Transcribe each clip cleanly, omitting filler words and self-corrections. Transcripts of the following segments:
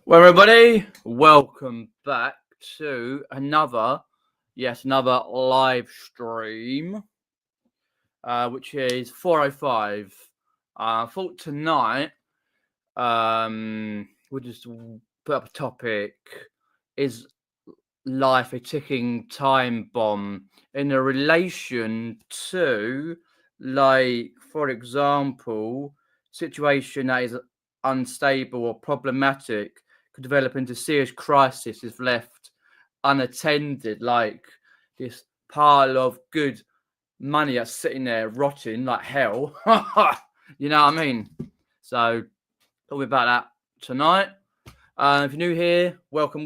Well, everybody, welcome back to another live stream, which is 4:05. I thought tonight, we'll just put up a topic: is life a ticking time bomb in a relation to, like, for example, situation that is unstable or problematic could develop into serious crisis if left unattended, like this pile of good money that's sitting there rotting like hell. You know what I mean? So talk about that tonight. If you're new here, welcome.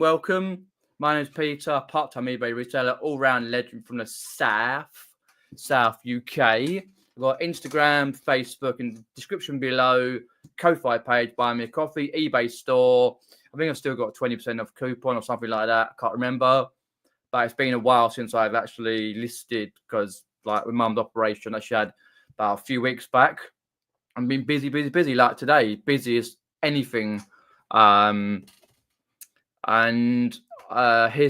My name's Peter, part-time eBay reseller, all-round legend from the South UK. I've got Instagram, Facebook, and description below. Ko-Fi page, buy me a coffee, eBay store. I think I've still got a 20% off coupon or something like that. I can't remember, but it's been a while since I've actually listed because, like, with mum's operation, I had about a few weeks back. I've been busy. Like today, busy as anything. And here's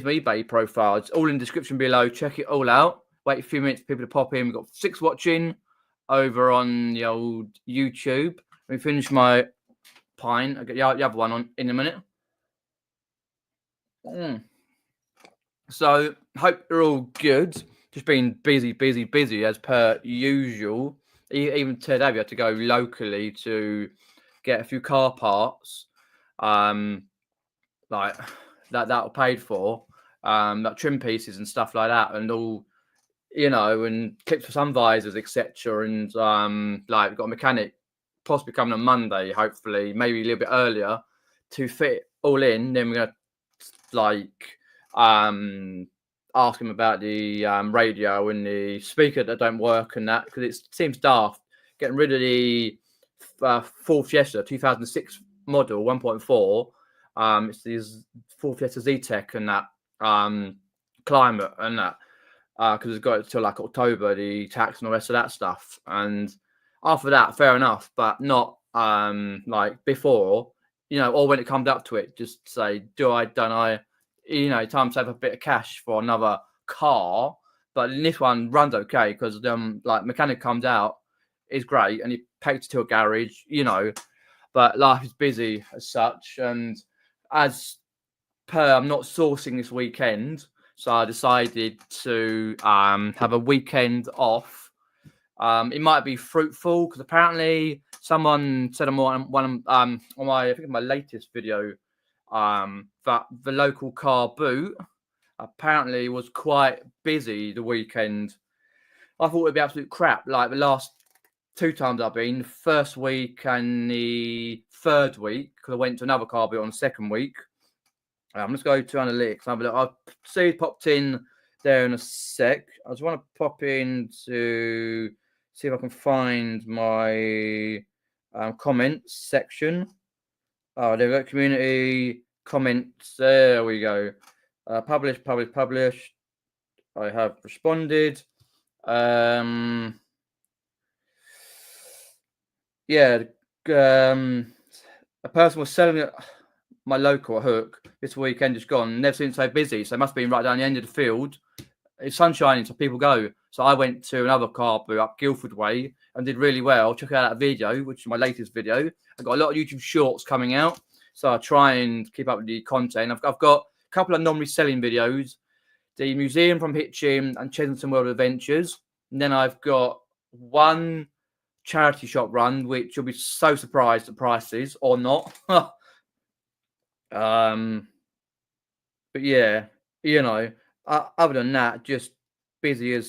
my eBay profile. It's all in the description below. Check it all out. Wait a few minutes for people to pop in. We've got 6 watching over on the old YouTube. Let me finish my pint. I'll get the other one on in a minute. So, hope you're all good. Just been busy as per usual. Even today, we had to go locally to get a few car parts. Like that were paid for. Like trim pieces and stuff like that, and all, and clips for sun visors, etc. And like we've got a mechanic possibly coming on Monday, hopefully, maybe a little bit earlier, to fit all in. Then we're gonna ask him about the radio and the speaker that don't work and that, because it seems daft getting rid of the Ford Fiesta 2006 model 1.4. It's these Ford Fiesta Z-Tech and that climate and that, because it's got it till like October, the tax and all the rest of that stuff. And after that, fair enough, but not like before, or when it comes up to it, just say, don't I, time to save a bit of cash for another car. But this one runs okay because like mechanic comes out, is great, and he takes it to a garage, but life is busy as such. And as per, I'm not sourcing this weekend, so I decided to have a weekend off. It might be fruitful because apparently someone said on my I think my latest video that the local car boot apparently was quite busy the weekend. I thought it'd be absolute crap. Like the last 2 times I've been, the first week and the third week, because I went to another car boot on the second week. Let's go to analytics. Have a look. I'll see it popped in there in a sec. I just want to pop in to see if I can find my comments section. Oh, there we go. Community comments. There we go. Publish. I have responded. Yeah. A person was selling my local hook this weekend, just gone. Never seen it so busy. So it must have been right down the end of the field. It's sun shining, so people go. So I went to another car boot up Guildford Way and did really well. Check out that video, which is my latest video. I've got a lot of YouTube shorts coming out, so I try and keep up with the content. I've got a couple of non-reselling videos, the Museum from Hitchin and Chesington World Adventures. And then I've got one charity shop run, which you'll be so surprised at prices or not. But yeah, other than that, just busy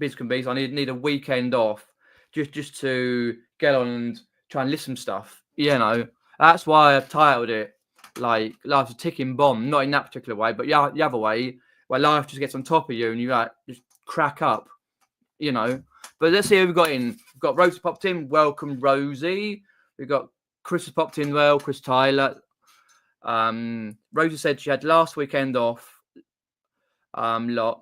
can be. So I need a weekend off just to get on and try and list some stuff. That's why I've titled it like Life's a Ticking Bomb. Not in that particular way, but the other way, where life just gets on top of you and you like just crack up. But let's see who we've got in. We've got Rosie popped in. Welcome, Rosie. We've got Chris has popped in. Well, Chris Tyler. Rosie said she had last weekend off. Lot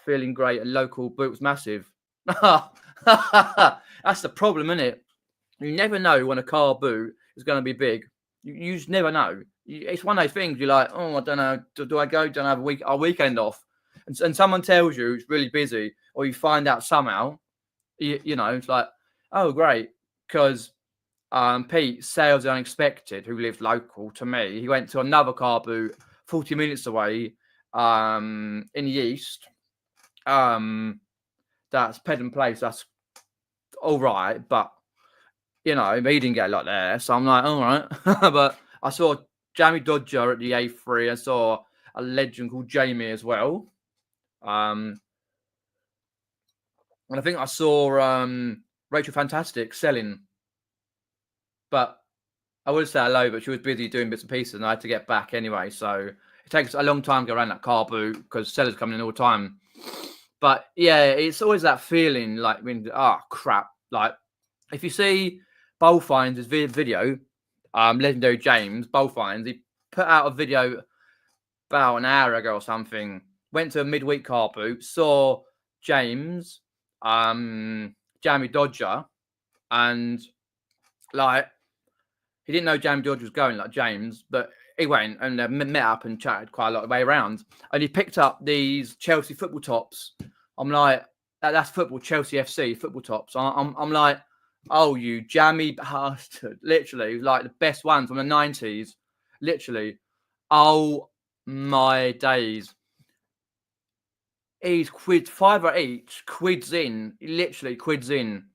feeling great, and local boot was massive. That's the problem, isn't it? You never know when a car boot is going to be big. You just never know. It's one of those things. You're like, oh, I don't know. Do I go? Don't I have a weekend off? And someone tells you it's really busy, or you find out somehow. You know, it's like, oh, great, because Pete, sales unexpected, who lives local to me, he went to another car boot 40 minutes away, in the east. That's Pedden Place. That's all right, but you know, he didn't get a lot there, so I'm like, all right. But I saw Jamie Dodger at the A3. I saw a legend called Jamie as well. And I think I saw Rachel Fantastic selling, but I would say hello, but she was busy doing bits and pieces, and I had to get back anyway. So it takes a long time to go around that car boot because sellers coming in all the time. But yeah, it's always that feeling like when, oh crap, like if you see Bullfinds' video, legendary James Bullfinds, he put out a video about an hour ago or something. Went to a midweek car boot, saw James, Jamie Dodger, and like he didn't know Jamie Dodger was going like James, but he went and met up and chatted quite a lot of the way around. And he picked up these Chelsea football tops. I'm like, that's football, Chelsea FC football tops. I'm like, oh, you jammy bastard. Literally, like the best ones from the 90s. Literally. Oh, my days. He's £5 each, quids in. Literally, quids in.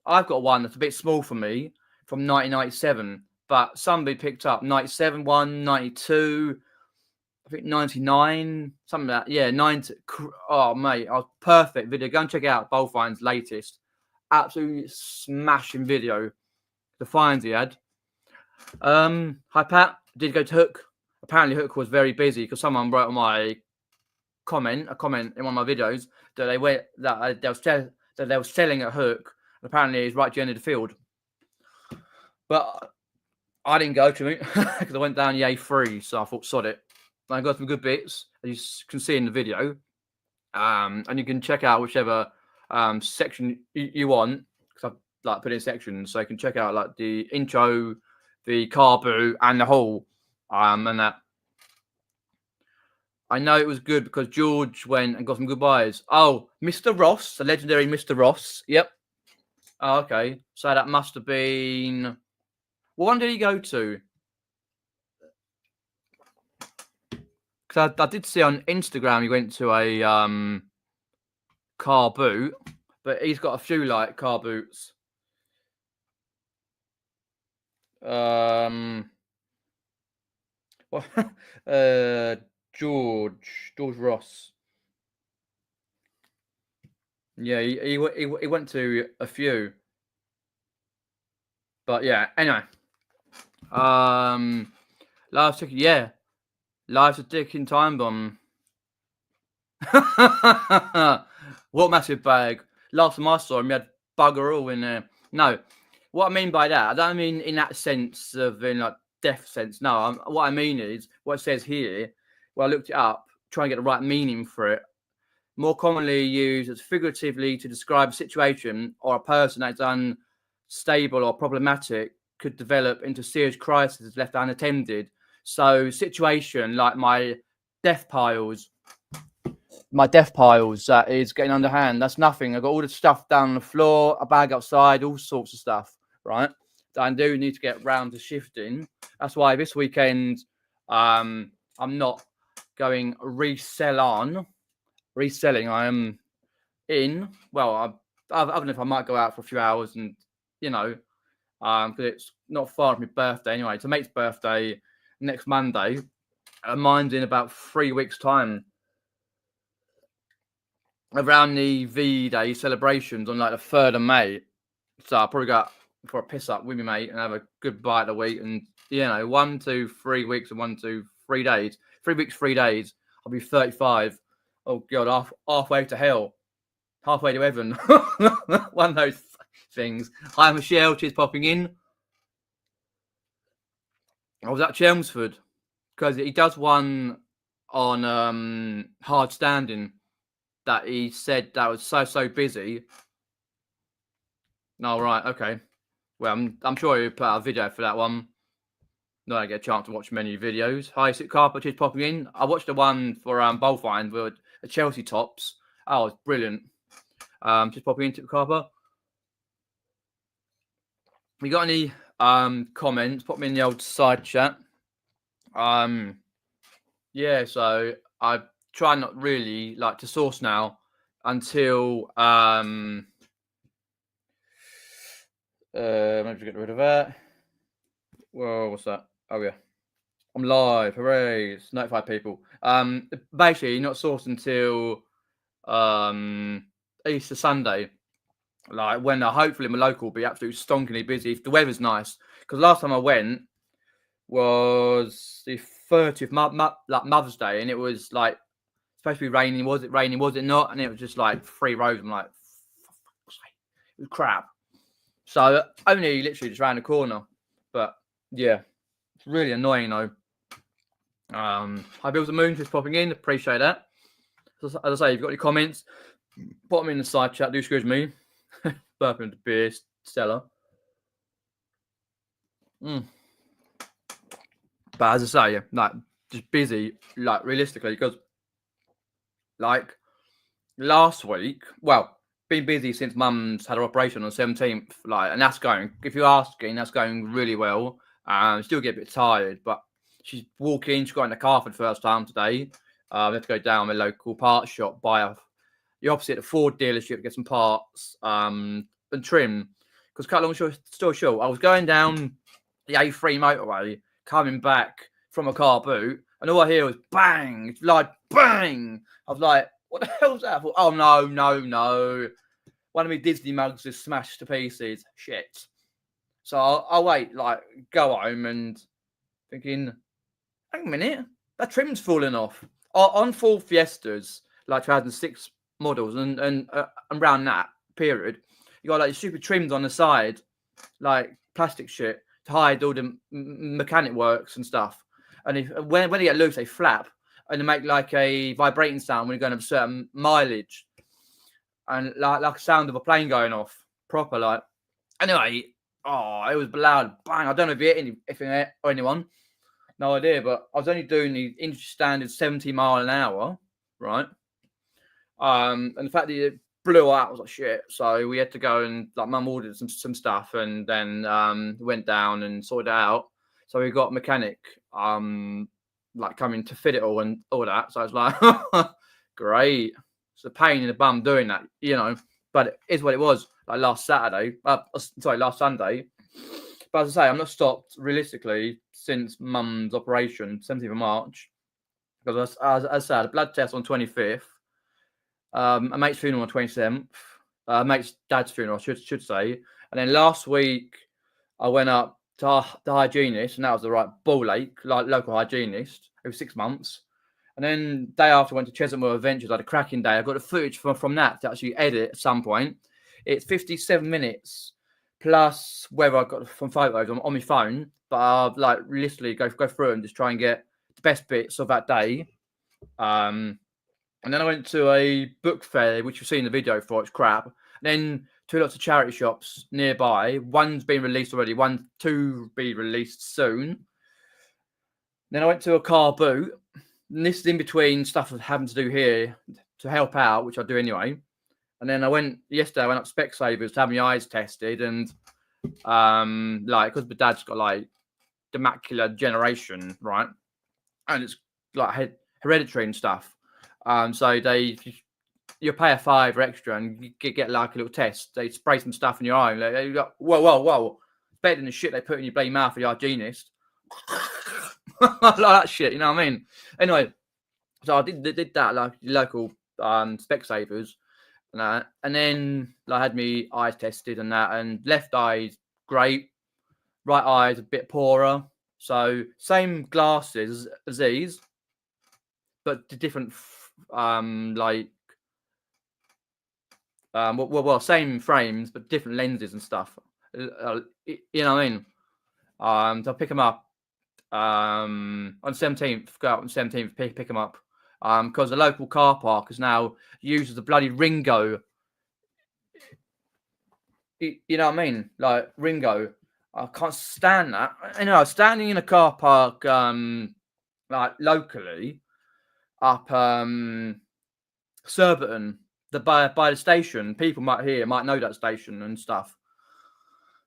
I've got one that's a bit small for me from 1997, but somebody picked up 97 one, 92, I think 99, something like that. Yeah, 90. Oh, mate, I was perfect video. Go and check out Bullfind's latest. Absolutely smashing video. The finds he had. Hi, Pat. Did go to Hook. Apparently, Hook was very busy because someone wrote on my comment in one of my videos that they were selling at Hook. Apparently, it's right at the end of the field. But I didn't go to it because I went down the A3, so I thought, sod it. I got some good bits, as you can see in the video. And you can check out whichever section you want, because I've like put in sections, so you can check out like the intro, the car boot, and the haul, and that. I know it was good because George went and got some good buys. Oh, Mr. Ross, the legendary Mr. Ross. Yep. Oh, okay. So that must have been. What one did he go to? Because I did see on Instagram he went to a car boot, but he's got a few like car boots. George Ross. Yeah, he went to a few, but yeah. Anyway, life's a ticking time bomb. What massive bag! Last time I saw him, he had bugger all in there. No, what I mean by that, I don't mean in that sense of in like death sense. No, what I mean is what it says here. Well, I looked it up, trying to get the right meaning for it. More commonly used as figuratively to describe a situation or a person that's unstable or problematic, could develop into serious crisis if left unattended. So, situation like my death piles that is getting underhand. That's nothing. I've got all the stuff down on the floor, a bag outside, all sorts of stuff, right? That I do need to get round to shifting. That's why this weekend I'm not going reselling. I am in. Well, I don't know if I might go out for a few hours and, you know, because it's not far from my birthday anyway. It's a mate's birthday next Monday. Mine's in about 3 weeks' time. Around the V-Day celebrations on like the 3rd of May. So I'll probably go out for a piss up with me, mate, and have a good bite of the week. And, you know, 1 to 3 weeks and 1 to 3 days. 3 weeks, 3 days. I'll be 35. Oh, God, halfway to hell. Halfway to heaven. One of those things. Hi, Michelle. She's popping in. I was at Chelmsford because he does one on hard standing that he said that was so busy. No, right, okay. Well, I'm sure he'll put out a video for that one. No, I get a chance to watch many videos. Hi, Carboots is popping in. I watched the one for Bullfind with the Chelsea tops. Oh, it's brilliant. Just popping into Carboots. We got any comments? Pop me in the old side chat. Yeah, so I try not really like to source now until maybe get rid of that. Whoa, what's that? Oh yeah, I'm live. Hooray! It's notify people. Basically not sourced until Easter Sunday. Like when hopefully my local will be absolutely stonkingly busy if the weather's nice. Because last time I went was the 30th like Mother's Day, and it was like supposed to be raining. Was it raining? Was it not? And it was just like 3 rows. I'm like, it was crap. So only literally just around the corner. But yeah, it's really annoying though. Hi Bills and Moon just popping in. Appreciate that. As I say, if you've got any comments, put them in the side chat. Do excuse me. Burping the beer, Stella. But as I say, like just busy, like realistically, because like last week, well, been busy since Mum's had her operation on the 17th, like, and that's going. If you're asking, that's going really well. Still get a bit tired, but she's walking. She got in the car for the first time today. We have to go down to the local parts shop, buy the opposite of Ford dealership, get some parts and trim. Because cut long story short, I was going down the A3 motorway, coming back from a car boot, and all I hear was bang. It's like bang. I was like, what the hell's that? I thought, oh no. One of my Disney mugs is smashed to pieces. Shit. So I'll wait, like, go home and thinking, hang a minute, that trim's falling off. On full Fiestas, like 2006 models, and around that period, you got like stupid trims on the side, like plastic shit to hide all the mechanic works and stuff. And when they get loose, they flap and they make like a vibrating sound when you're going to a certain mileage, and like a sound of a plane going off, proper like. Anyway, it was loud, bang. I don't know if you hit anything or anyone. No idea, but I was only doing the industry standard 70 mile an hour, right? And the fact that it blew out, I was like, shit. So we had to go and, like, Mum ordered some stuff, and then went down and sorted it out. So we got a mechanic, like, coming to fit it all and all that. So I was like, great. It's a pain in the bum doing that, you know. But it is what it was. Like last Sunday. But as I say, I'm not stopped realistically since Mum's operation, 17th of March. Because as I said, a blood test on 25th. A mate's funeral on 27th. Mate's dad's funeral, I should say. And then last week, I went up to the hygienist, and that was the right ball ache, like local hygienist. It was 6 months. And then day after, I went to Cheshuntmoor Adventures. I had a cracking day. I got the footage from that to actually edit at some point. It's 57 minutes plus whether I got from photos on my phone. But I'll like literally go through and just try and get the best bits of that day. And then I went to a book fair, which you've seen the video for. It's crap. And then 2 lots of charity shops nearby. One's been released already. Two will be released soon. Then I went to a car boot. And this is in between stuff I'm having to do here to help out, which I do anyway. And then I went up to Specsavers to have my eyes tested, and like, because my dad's got like the macular degeneration, right? And it's like hereditary and stuff. So you pay a $5 extra and you get like a little test. They spray some stuff in your eye. Like, you go, whoa. It's better than the shit they put in your bloody mouth for the hygienist. Like that shit, you know what I mean? Anyway, so I did that, like local Specsavers and that, and then I had my eyes tested and that, and left eye's great, right eye's a bit poorer. So same glasses as these, but different, same frames but different lenses and stuff. You know what I mean? So I pick them up on 17th. Go out on 17th, pick them up. Because the local car park is now used as a bloody Ringo. You know what I mean? Like Ringo. I can't stand that. You know, standing in a car park, like locally, up Surbiton, by the station. People might know that station and stuff.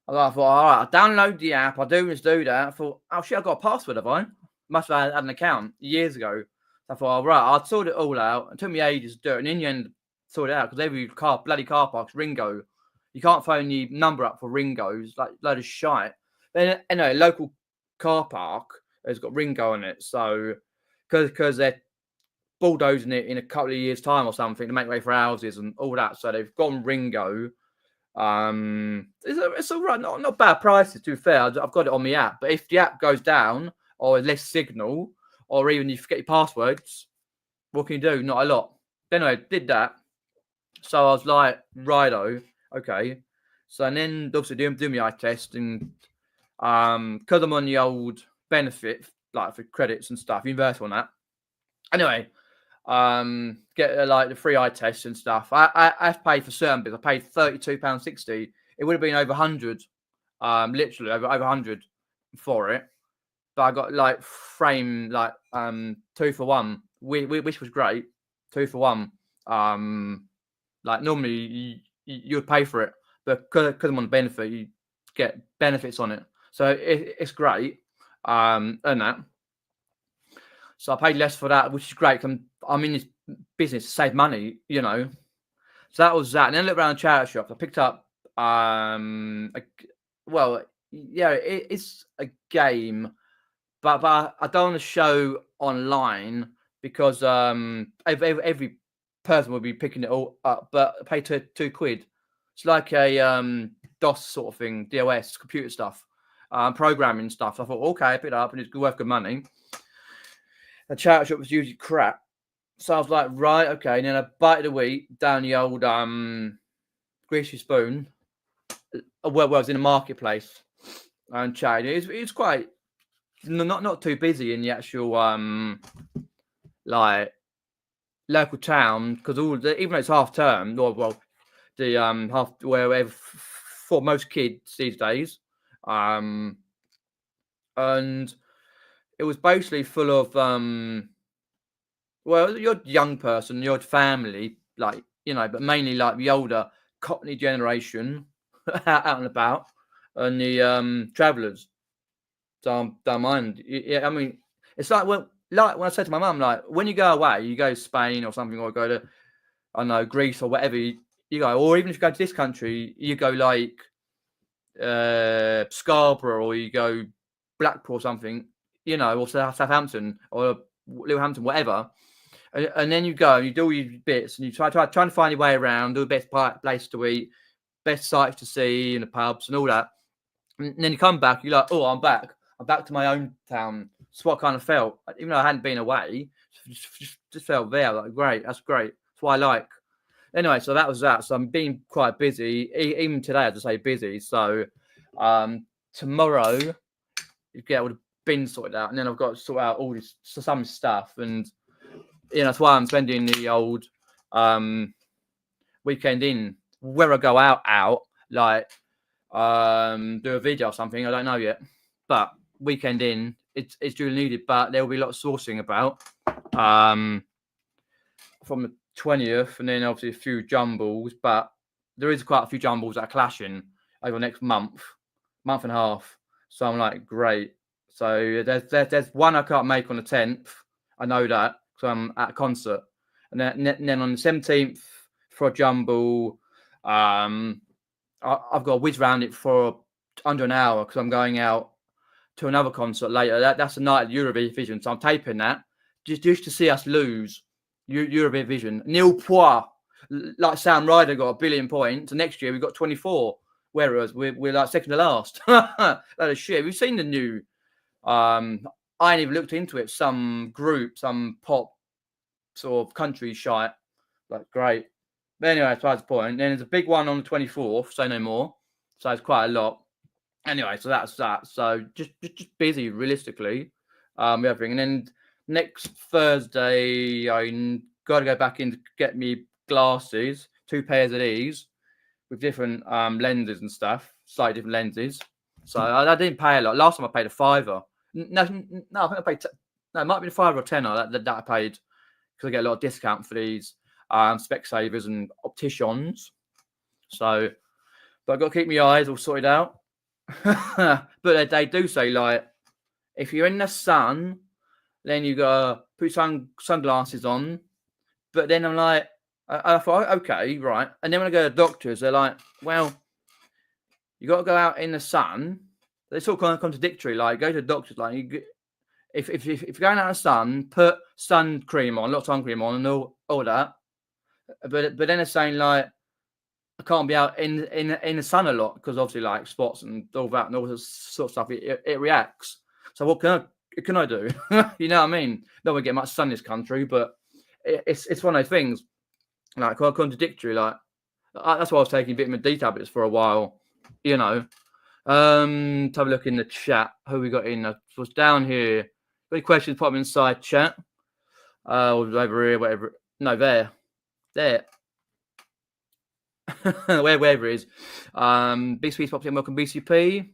I thought, all right, I download the app. I do that. I thought, oh shit, I got a password, have I? Must have had an account years ago. So I thought, all right, I sorted it all out. It took me ages to do it, and in the end, sorted it out because every bloody car park's Ringo. You can't phone the number up for Ringo's, like load of shite. Then anyway, local car park has got Ringo on it, so because they're bulldozing it in a couple of years' time or something to make way for houses and all that, so they've gone Ringo. It's all right, not bad prices, to be fair. I've got it on the app, but if the app goes down or less signal, or even you forget your passwords, what can you do? Not a lot. Anyway, did that. So I was like, righto, okay. So and then obviously do my eye test, and because I'm on the old benefit, like for credits and stuff, universal on that. Anyway, get like the free eye tests and stuff. I have to pay for certain bits. I paid £32.60. It would have been over 100, literally over 100 for it. But I got like frame like 2 for 1, which was great. 2 for 1. Like normally you would pay for it, but because I'm on the benefit, you get benefits on it. So it's great. And that. So I paid less for that, which is great. I'm in this business to save money, you know. So that was that. And then I looked around the charity shops. I picked up, it's a game, but I don't want to show online because every person will be picking it all up. But I paid £2. It's like a DOS sort of thing, DOS, computer stuff, programming stuff. So I thought, okay, I picked it up and it's worth good money. The charity shop was usually crap. So I was like, right, okay. And then I bited a wheat down the old greasy spoon. Well, I was in a marketplace and chatting. It's quite not too busy in the actual like local town because even though it's half term, or the half wherever for most kids these days, and it was basically full of your young person, your family, like, you know, but mainly like the older Cockney generation out and about, and the travellers. Don't mind. Yeah, I mean, it's like when I said to my mum, like when you go away, you go to Spain or something, or go to, I don't know, Greece or whatever, you go, or even if you go to this country, you go like Scarborough, or you go Blackpool or something, you know, or Southampton or Littlehampton, whatever. And then you go and you do all your bits and you try to find your way around, do the best place to eat, best sights to see in the pubs and all that. And then you come back, you're like, oh, I'm back to my own town. That's what I kind of felt, even though I hadn't been away. Just felt there, like, great, that's great. That's what I like. Anyway, so that was that. So I'm being quite busy. Even today, I have to say busy. So tomorrow, you get all the bins sorted out, and then I've got to sort out all this some stuff, and you know, that's why I'm spending the old weekend in. Where I go out, like do a video or something, I don't know yet. But weekend in, it's duly needed. But there will be a lot of sourcing about from the 20th, and then obviously a few jumbles. But there is quite a few jumbles that are clashing over the next month and a half. So I'm like, great. So there's one I can't make on the 10th. I know that. So I'm at a concert, and then on the 17th for a jumble, I've got to whiz round it for under an hour because I'm going out to another concert later. That's the night of Eurovision, so I'm taping that just to see us lose Eurovision. Nil points, like Sam Ryder got 1 billion points, and next year we got 24, whereas we're like second to last. That is shit. We've seen the new. I ain't even looked into it. Some group, some pop sort of country shite. Like, great. But anyway, that's the point. Then there's a big one on the 24th, say no more. So it's quite a lot. Anyway, so that's that. So just busy, realistically, with everything. And then next Thursday, I got to go back in to get me glasses, 2 pairs of these with different lenses and stuff, slightly different lenses. So I didn't pay a lot. Last time I paid a £5. No, I think I paid. No, it might be a £5 or £10 that I paid because I get a lot of discount for these Specsavers and opticians. So, but I've got to keep my eyes all sorted out. But they do say, like, if you're in the sun, then you gotta put sunglasses on. But then I'm like, I thought, okay, right. And then when I go to doctors, they're like, well, you got to go out in the sun. They're sort of kind of contradictory. like, go to the doctors, like, if you're going out in the sun, put sun cream on, a lot of sun cream on, and all that. But then they're saying, like, I can't be out in the sun a lot because obviously, like, spots and all that and all this sort of stuff, it reacts. So what can I do? You know what I mean? Don't want to get much sun in this country, but it's one of those things, like, quite contradictory. Like, that's why I was taking vitamin D tablets for a while, you know. Let's have a look in the chat. Who we got in? What's down here? Any questions? Put them inside chat. Over here, whatever. No, there. Wherever it is. BCP's popped in. Welcome, BCP.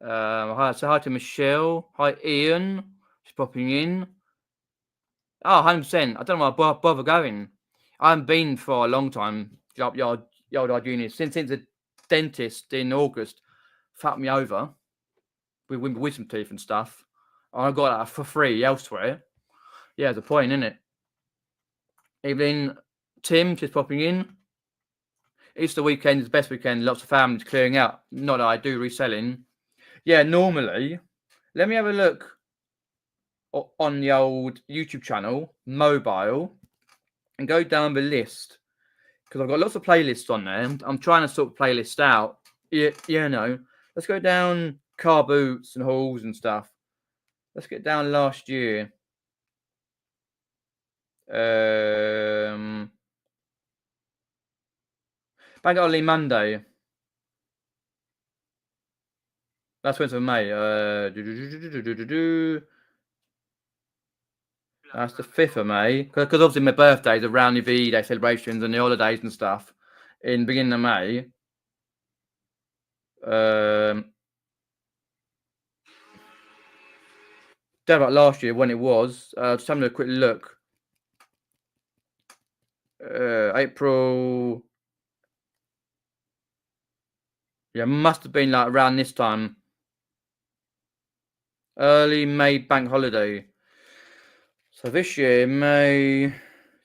Hi to Michelle. Hi, Ian. She's popping in. Oh, 100%. I don't know why I bother going. I haven't been for a long time. Yard uni since the dentist in August fucked me over with wisdom teeth and stuff. I got that for free elsewhere. Yeah, there's a point, isn't it? Evening, Tim, just popping in. Easter weekend is the best weekend. Lots of families clearing out. Not that I do reselling. Yeah, normally. Let me have a look on the old YouTube channel, mobile, and go down the list because I've got lots of playlists on there. I'm trying to sort of playlist out. Yeah, you know. Let's go down Carboots and hauls and stuff. Let's get down last year. Bank Holiday Monday. That's Wednesday, May. That's the 5th of May. Because obviously my birthday's around the V-Day celebrations and the holidays and stuff in the beginning of May. Don't know about last year when it was. Just having a quick look. April. Yeah, must have been like around this time. Early May bank holiday. So this year, May.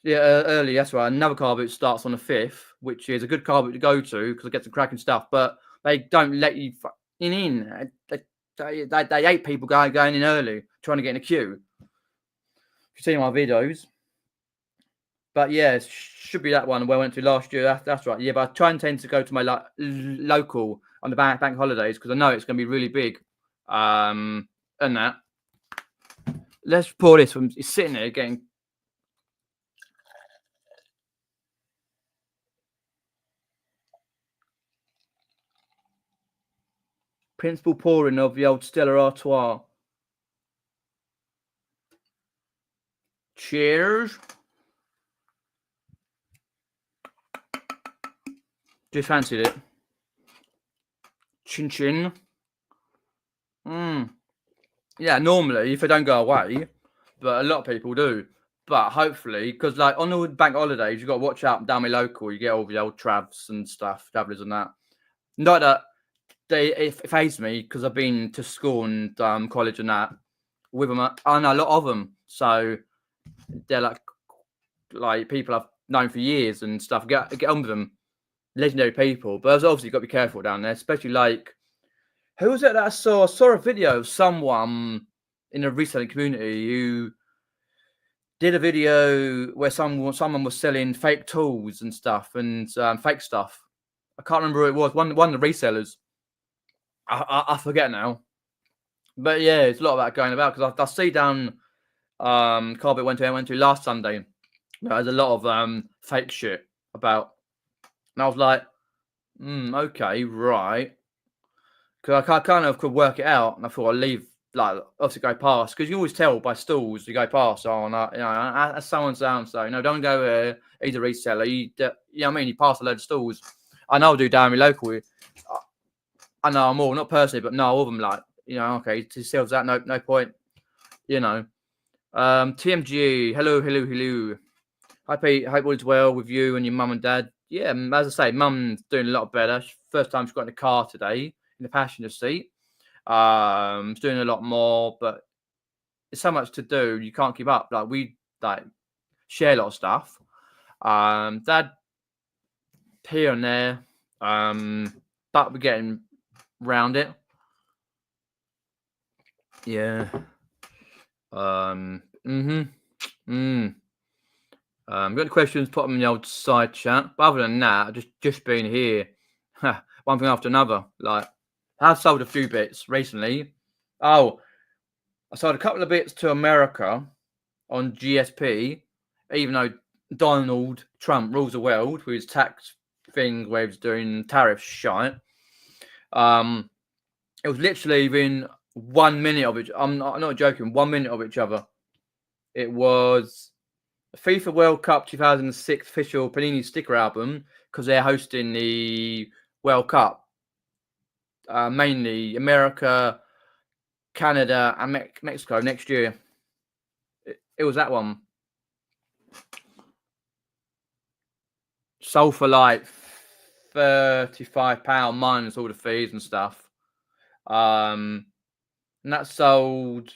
Yeah, early, that's right. Another car boot starts on the 5th, which is a good car boot to go to because it gets some cracking stuff. But they don't let you in. They hate people going in early, trying to get in a queue. If you've seen my videos. But yeah, it should be that one where I went to last year. That's right. Yeah, but I try and tend to go to my local on the bank holidays because I know it's going to be really big. And that. Let's pour this from. It's sitting there getting. Principal pouring of the old Stella Artois. Cheers. Just fancied it. Chin chin. Yeah, normally if I don't go away, but a lot of people do. But hopefully, because like on the bank holidays, you got to watch out down my local. You get all the old travs and stuff, travellers and that. Not that it fazed me because I've been to school and college and that with them. I know a lot of them, so they're like people I've known for years and stuff. Get on with them, legendary people. But obviously, got to be careful down there, especially like who was it that I saw? I saw a video of someone in the reselling community who did a video where someone was selling fake tools and stuff and fake stuff. I can't remember who it was. One of the resellers. I forget now. But yeah, it's a lot of that going about because I see down Carboot went to last Sunday. There's a lot of fake shit about, and I was like, okay, right. Because I kind of could work it out, and I thought I'd leave, like, obviously go past, because you always tell by stalls you go past, that's someone so, don't go there, he's a reseller, you know what I mean, you pass a load of stalls. I know I'll do down my local. I know them all, not personally, but no, all of them. Like, you know, okay, to yourselves that, no point. You know. TMG, hello. Hi Pete, hope all is well with you and your mum and dad. Yeah, as I say, mum's doing a lot better. First time she got in the car today in the passenger seat. She's doing a lot more, but it's so much to do, you can't keep up. Like, we like share a lot of stuff. Dad here and there, but we're getting round it. Yeah. Got any questions? Put them in the old side chat. But other than that, just being here, one thing after another. Like, I've sold a few bits recently. Oh, I sold a couple of bits to America on GSP, even though Donald Trump rules the world with his tax thing where he's doing tariff shite. It was literally within 1 minute of each. I'm not joking. 1 minute of each other. It was FIFA World Cup 2006 official Panini sticker album because they're hosting the World Cup. Mainly America, Canada, and Mexico next year. It was that one. Sold for like £35 minus all the fees and stuff. And that sold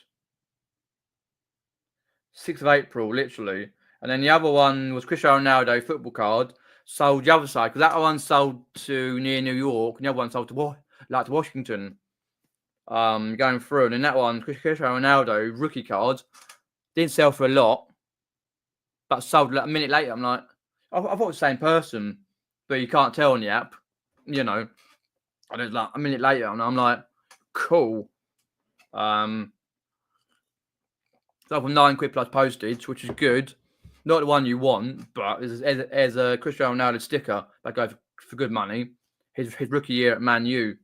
6th of April, literally. And then the other one was Cristiano Ronaldo football card. Sold the other side because that one sold to near New York, and the other one sold to Washington. Going through, and then that one Cristiano Ronaldo rookie card didn't sell for a lot, but sold like a minute later. I'm like, I thought it was the same person, but you can't tell on the app, you know. And it's like a minute later, and I'm like, cool. So for £9 plus postage, which is good. Not the one you want, but as a Cristiano Ronaldo sticker that goes for good money. His rookie year at Man U.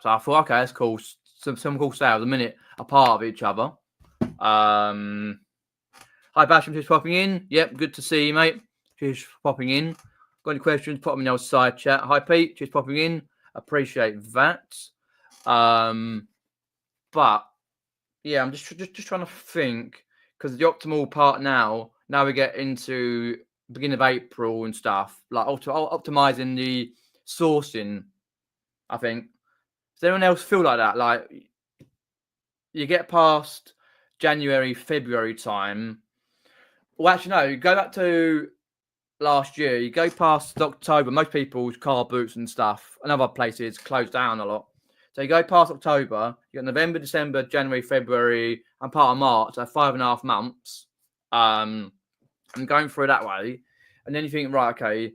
So I thought, okay, that's cool. Some cool sales a minute apart of each other. Hi Basham, just popping in. Yep, good to see you, mate. Just popping in. Got any questions? Put them in the side chat. Hi Pete, just popping in. Appreciate that. But yeah, I'm just trying to think because the optimal part now we get into beginning of April and stuff, like optimizing the sourcing. I think. Does anyone else feel like that? Like, you get past January, February time. Well, actually, no. You go back to last year. You go past October. Most people's Carboots and stuff and other places close down a lot. So you go past October. You got November, December, January, February, and part of March. So 5.5 months. And going through that way, and then you think, right, okay,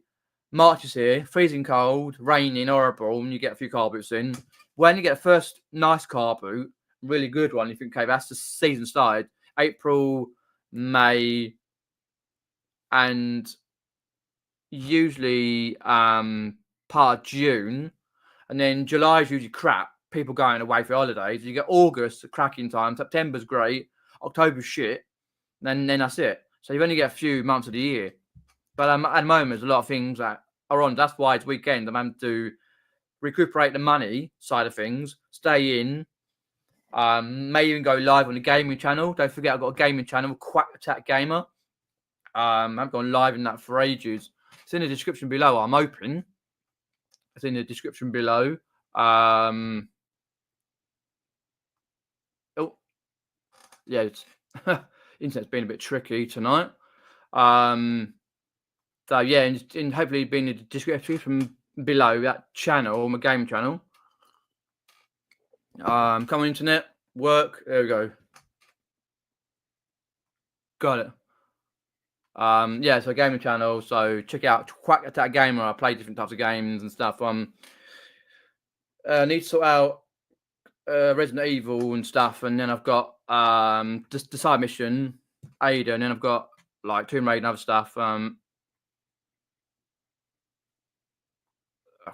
March is here, freezing cold, raining, horrible, and you get a few car boots in. When you get a first nice car boot, really good one, you think, okay, that's the season started. April, May, and usually part of June, and then July is usually crap. People going away for holidays. You get August, cracking time. September's great. October's shit. Then that's it. So you've only got a few months of the year. But at the moment, there's a lot of things that are on. That's why it's weekend. I'm having to recuperate the money side of things, stay in, may even go live on the gaming channel. Don't forget, I've got a gaming channel, Quack Attack Gamer. I haven't gone live in that for ages. It's in the description below. I'm open. It's in the description below. Oh, yeah, internet's been a bit tricky tonight. So yeah, and hopefully be in the description below that channel, my game channel. Come on, internet, work. There we go. Got it. Yeah, so gaming channel. So check out Quack Attack Gamer. I play different types of games and stuff. Need to sort out Resident Evil and stuff, and then I've got just the side mission, Ada, and then I've got like Tomb Raider and other stuff.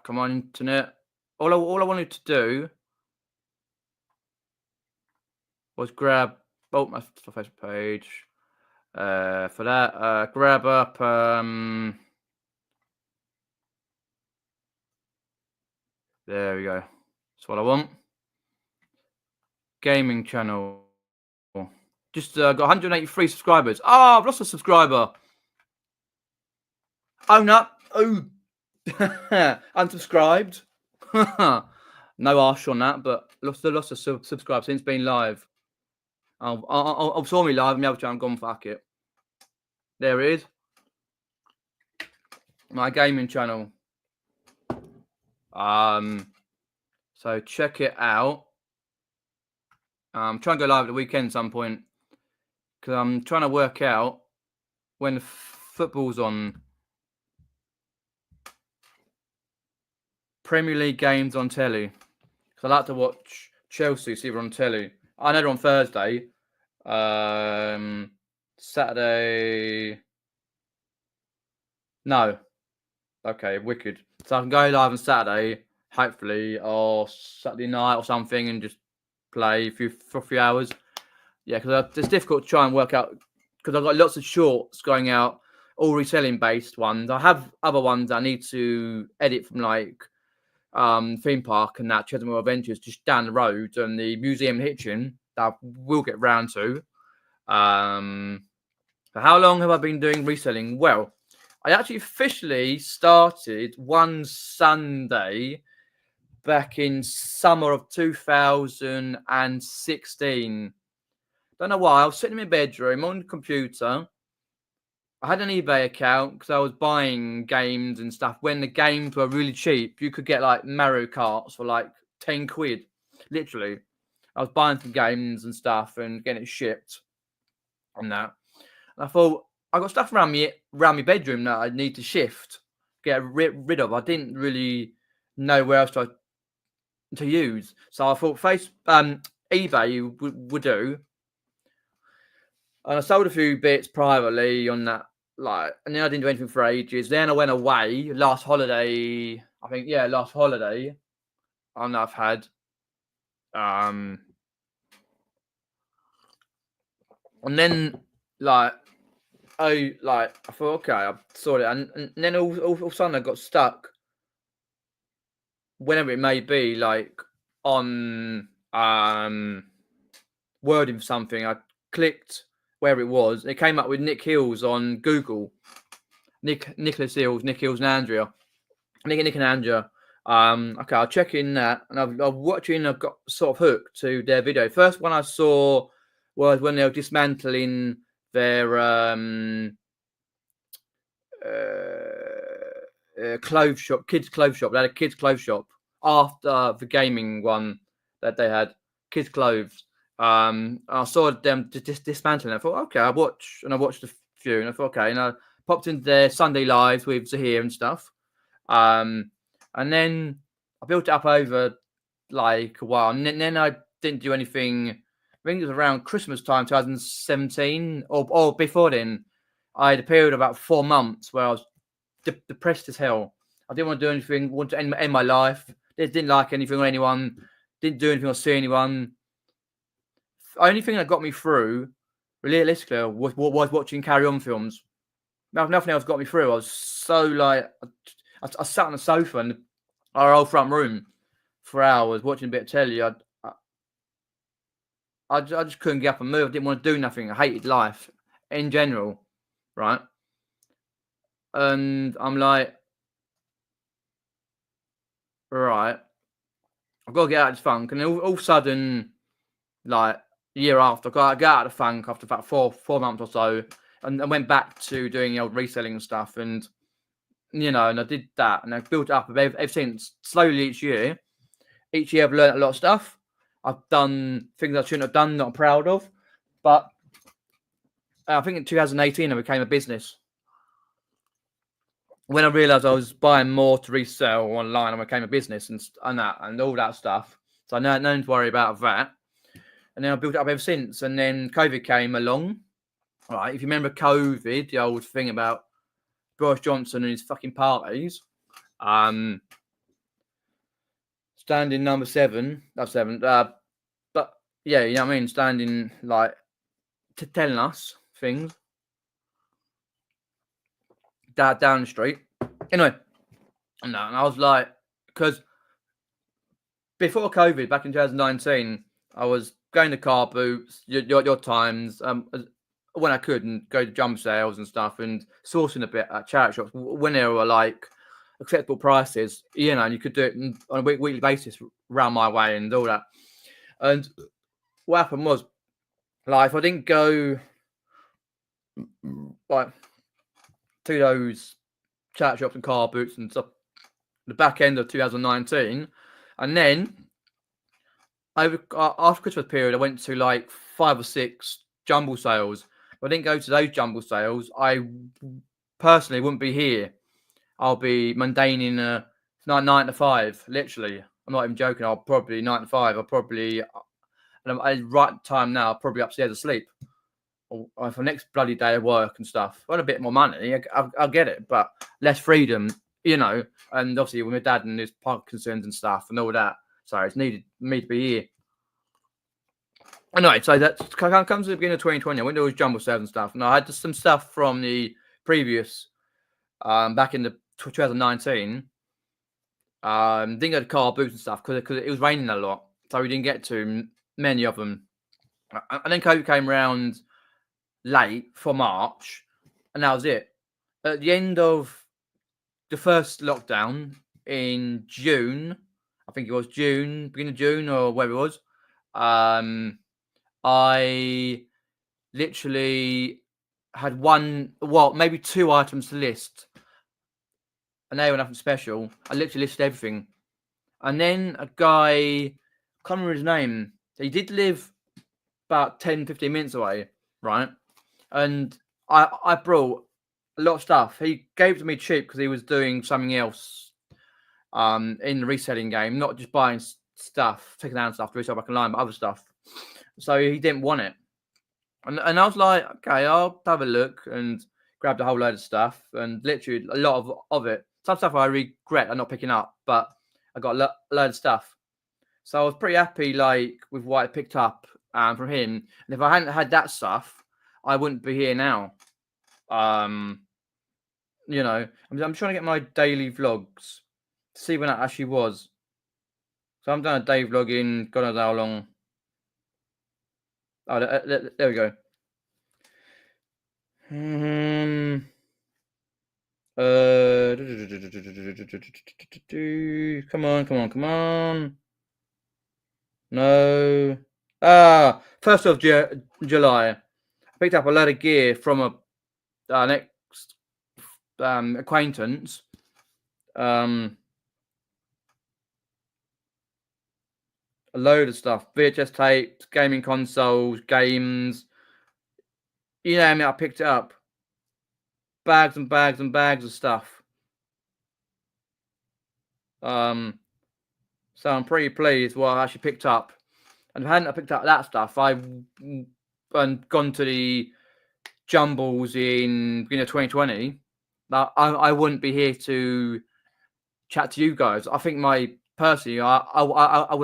Come on, internet. All I wanted to do was grab my Facebook page. For that, grab up there we go. That's what I want. Gaming channel. Just got 183 subscribers. Oh, I've lost a subscriber. Oh no. Oh. Unsubscribed. No arse on that, but lost a subscribe since being live. I'll saw me live and the other time gone, fuck it. There it is. My gaming channel. So check it out. I'm trying to go live at the weekend at some point because I'm trying to work out when the football's on. Premier League games on telly. Because I like to watch Chelsea, see they're on telly. I know they're on Thursday. Saturday. No. Okay, wicked. So I can go live on Saturday, hopefully, or Saturday night or something, and just play for a few hours. Yeah, because it's difficult to try and work out, because I've got lots of shorts going out, all reselling based ones. I have other ones I need to edit from, like theme park and that Cheltenham Adventures just down the road, and the museum Hitchin that we'll get round to. So how long have I been doing reselling? Well, I actually officially started one Sunday back in summer of 2016. Don't know why. I was sitting in my bedroom on the computer. I had an eBay account because I was buying games and stuff when the games were really cheap. You could get like Mario Karts for like 10 quid. Literally. I was buying some games and stuff and getting it shipped on that. And I thought, I got stuff around my bedroom that I need to shift, get rid of. I didn't really know where else to use. So I thought eBay would do. And I sold a few bits privately on that, like, and then I didn't do anything for ages. Then I went away last holiday. I think, yeah, last holiday. And I've had, and then I thought, okay, I saw it, and then all of a sudden I got stuck. Whenever it may be, like on wording for something, I clicked where it was. It came up with Nick Hills on Google. Nicholas Hills, Nick Hills and Andrea. Nick and Andrea. Okay, I'll check in that. And I've watching, I've got sort of hooked to their video. First one I saw was when they were dismantling their clothes shop, kids' clothes shop. They had a kids' clothes shop after the gaming one that they had, kids' clothes. I saw them dismantling. I thought, okay, I watched a few, and I thought, okay, and I popped into their Sunday lives with Zahir and stuff. And then I built it up over like a while, and then I didn't do anything. I think it was around Christmas time, 2017, or before then. I had a period of about 4 months where I was depressed as hell. I didn't want to do anything. Want to end my life. Didn't like anything or anyone. Didn't do anything or see anyone. The only thing that got me through, realistically, was watching Carry On films. Nothing else got me through. I was so like, I sat on the sofa in our old front room for hours watching a bit of telly. I just couldn't get up and move. I didn't want to do nothing. I hated life in general, right? And I'm like, right, I've got to get out of this funk. And all of a sudden, like a year after, I got out of the funk after about four months or so, and I went back to doing the old reselling and stuff. And and I did that, and I built it up ever since. Slowly each year I've learned a lot of stuff. I've done things I shouldn't have done, that I'm proud of. But I think in 2018 I became a business. When I realised I was buying more to resell online, I became a business and all that stuff. So I no need to worry about that. And then I built it up ever since. And then COVID came along. All right, if you remember COVID, the old thing about Boris Johnson and his fucking parties. Standing number 7. That's 7. But yeah, you know what I mean? Standing like telling us things. Down the street. Anyway, and I was like, because before COVID, back in 2019, I was going to Carboots, your times, when I could, and go to jump sales and stuff, and sourcing a bit at charity shops when they were like acceptable prices, and you could do it on a weekly basis around my way and all that. And what happened was, like, if I didn't go like to those charity shops and Carboots and stuff, the back end of 2019, and then after Christmas period, I went to like 5 or 6 jumble sales. If I didn't go to those jumble sales, I personally wouldn't be here. I'll be mundane in 9 to 5, literally. I'm not even joking. I'll probably 9 to 5. I'll probably, and I'm right time now, I'll probably upstairs asleep. Or for the next bloody day of work and stuff. I want a bit more money. I'll get it, but less freedom, And obviously with my dad and his Parkinson's and stuff and all that. So it's needed me to be here. Anyway, so that comes to the beginning of 2020. I went to those jumble sales and stuff, and I had some stuff from the previous, back in the 2019. Didn't go to Carboots and stuff because it was raining a lot, so we didn't get to many of them. And then COVID came around late for March, and that was it. At the end of the first lockdown in June, I think it was beginning of June or whatever it was, I literally had maybe 2 items to list, and they were nothing special. I literally listed everything. And then a guy, I can't remember his name, he did live about 10-15 minutes away, right? And I brought a lot of stuff. He gave it to me cheap because he was doing something else in the reselling game, not just buying stuff, taking down stuff to resell back online, but other stuff. So he didn't want it. And I was like, okay, I'll have a look, and grabbed a whole load of stuff, and literally a lot of it. Some stuff I regret I'm not picking up, but I got a load of stuff. So I was pretty happy, like, with what I picked up from him. And if I hadn't had that stuff, I wouldn't be here now. I'm trying to get my daily vlogs to see when that actually was. So I'm done a day vlog in God knows how long. Oh, there we go. Come on. No. 1st of July. I picked up a load of gear from a next acquaintance. A load of stuff, VHS tapes, gaming consoles, games. You know, I picked it up. Bags and bags and bags of stuff. So I'm pretty pleased what I actually picked up. And if I hadn't picked up that stuff, I'd gone to the jumbles in beginning of 2020. I wouldn't be here to chat to you guys. I think I would have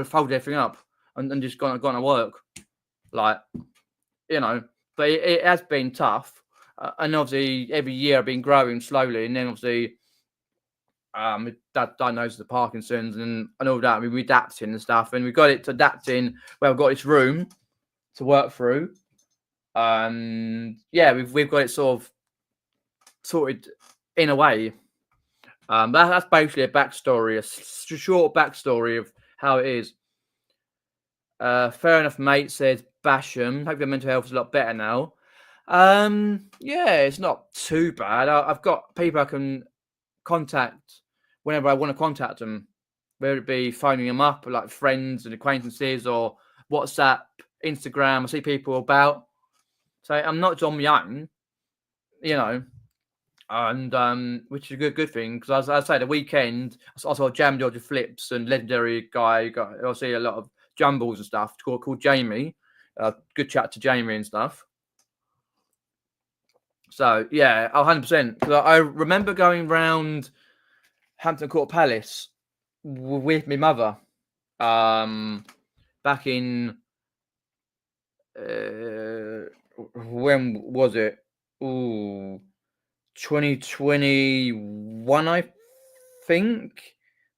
folded everything up and just gone to work, like, But it has been tough, and obviously every year I've been growing slowly, and then obviously that diagnosed the Parkinson's and all that. We're adapting and stuff, and we got it to adapting where we've got this room to work through. Yeah, we've got it sort of sorted in a way. But that's basically a backstory, a short backstory of how it is. Fair enough, mate, says Basham. Hope your mental health is a lot better now. Yeah, it's not too bad. I've got people I can contact whenever I want to contact them, whether it be phoning them up, like friends and acquaintances, or WhatsApp, Instagram. I see people about. So I'm not just on my own, and which is a good thing, because as I say, the weekend I saw Jam Dodger Flips and legendary guy. I see a lot of jumbles and stuff called Jamie. Good chat to Jamie and stuff. So yeah, 100%. Because I remember going round Hampton Court Palace with my mother, back in when was it? 2021, I think.